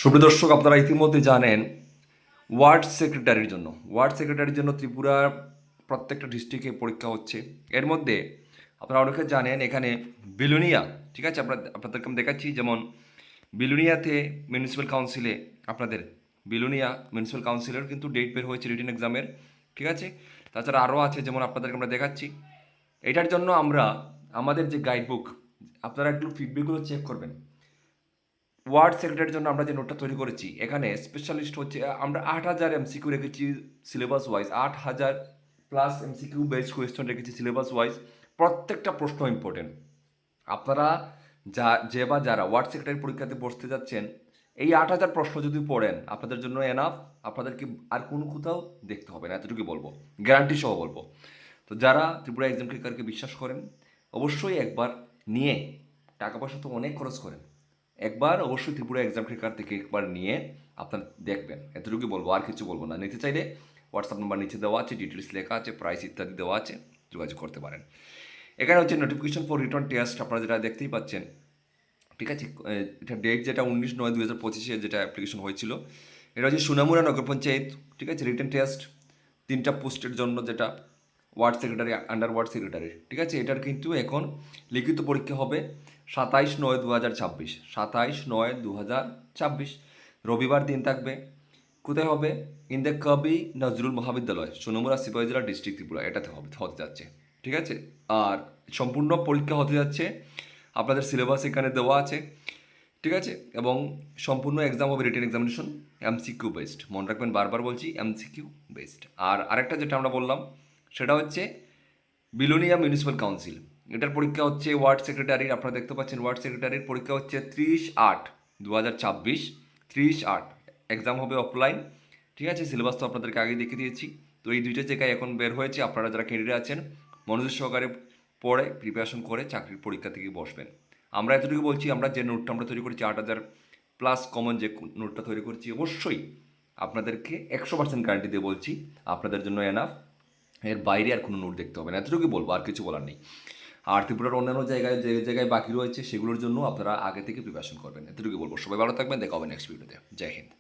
সুপ্রিয় দর্শক, আপনারা ইতিমধ্যে জানেন ওয়ার্ড সেক্রেটারির জন্য ত্রিপুরার প্রত্যেকটা ডিস্ট্রিক্টে পরীক্ষা হচ্ছে। এর মধ্যে আপনারা অনেকে জানেন এখানে বিলোনিয়া, ঠিক আছে, আপনাদেরকে আমি দেখাচ্ছি। যেমন বিলোনিয়াতে মিউনিসিপ্যাল কাউন্সিলে আপনাদের মিউনিসিপ্যাল কাউন্সিলের কিন্তু ডেট বের হয়েছে রিটেন এক্সামের, ঠিক আছে। তাছাড়া আরও আছে, যেমন আপনাদেরকে আমরা দেখাচ্ছি। এটার জন্য আমরা আমাদের যে গাইডবুক, আপনারা একটু ফিডব্যাকগুলো চেক করবেন। ওয়ার্ড সেক্রেটারির জন্য আমরা যে নোটটা তৈরি করেছি, এখানে স্পেশালিস্ট হচ্ছে আমরা 8,000 এমসিকিউ রেখেছি syllabus wise, 8,000 plus MCQ based question রেখেছি সিলেবাস ওয়াইজ। প্রত্যেকটা প্রশ্ন ইম্পর্টেন্ট। আপনারা যারা ওয়ার্ড সেক্রেটারি পরীক্ষাতে বসতে যাচ্ছেন, এই 8,000 প্রশ্ন যদি পড়েন আপনাদের জন্য এনাফ। আপনাদেরকে আর কোনো কোথাও দেখতে হবে না, এতটুকু বলবো, গ্যারান্টি সহ বলবো। তো যারা ত্রিপুরা এক্সাম ক্লিকারকে বিশ্বাস করেন, অবশ্যই একবার নিয়ে, টাকা পয়সা তো অনেক খরচ করেন, একবার অবশ্যই ত্রিপুরা এক্সাম ক্লিকার থেকে একবার নিয়ে আপনার দেখবেন, এতটুকু বলবো, আর কিছু বলবো না। নিতে চাইলে হোয়াটসঅ্যাপ নাম্বার নিচে দেওয়া আছে, ডিটেলস লেখা আছে, প্রাইস ইত্যাদি দেওয়া আছে, যোগাযোগ করতে পারেন। এখানে হচ্ছে নোটিফিকেশন ফর রিটার্ন টেস্ট, আপনারা যেটা দেখতেই পাচ্ছেন, ঠিক আছে। এটা ডেট যেটা 19/9/2025 যেটা অ্যাপ্লিকেশন হয়েছিল, এটা হচ্ছে সোনামুড়া নগর পঞ্চায়েত, ঠিক আছে। রিটেন টেস্ট 3টা পোস্টের জন্য, যেটা word secretary, under word secretary, ঠিক আছে। এটার কিন্তু এখন লিখিত পরীক্ষা হবে 27/9/2026, 27/9/2026 রবিবার দিন থাকবে। কোথায় হবে? ইন দ্য কবি নজরুল মহাবিদ্যালয়, সোনামুড়া সিপাহী জেলা, ডিস্ট্রিক্ট ত্রিপুরা, এটাতে হতে যাচ্ছে, ঠিক আছে। আর সম্পূর্ণ পরীক্ষা হতে যাচ্ছে, আপনাদের সিলেবাস এখানে দেওয়া আছে, ঠিক আছে। এবং সম্পূর্ণ এক্সাম হবে রিটেন এক্সামিনেশন, এমসিকিউ বেসড, মনে রাখবেন, বারবার বলছি, এমসিকিউ বেসড। আর আরেকটা যেটা আমরা বললাম সেটা হচ্ছে বিলোনিয়া মিউনিসিপ্যাল কাউন্সিল, এটার পরীক্ষা হচ্ছে ওয়ার্ড সেক্রেটারির, আপনারা দেখতে পাচ্ছেন ওয়ার্ড সেক্রেটারির পরীক্ষা হচ্ছে 30/8/2026, 30/8 এক্সাম হবে অফলাইন, ঠিক আছে। সিলেবাস তো আপনাদেরকে আগে দেখিয়ে দিয়েছি। তো এই দুইটা জায়গায় এখন বের হয়েছে, আপনারা যারা ক্যান্ডিডেট আছেন মনোযোগ সহকারে পড়ে প্রিপারেশন করে চাকরির পরীক্ষা থেকে বসবেন। আমরা এতটুকু বলছি, আমরা যে নোটটা আমরা তৈরি করেছি 8,000 প্লাস কমন যে নোটটা তৈরি করছি, অবশ্যই আপনাদেরকে 100% গ্যারান্টি দিয়ে বলছি আপনাদের জন্য এনাফ। এর বাইরে আর কোনো নোট দেখতে হবে না, এতটুকু বলবো, আর কিছু বলার নেই। আর ত্রিপুরার অন্যান্য জায়গায় যে জায়গায় বাকি রয়েছে সেগুলোর জন্য আপনারা আগে থেকে প্রিপারেশন করবেন, এতটুকু বলবো। সবাই ভালো থাকবেন, দেখা হবে নেক্সট ভিডিওতে। জয় হিন্দ।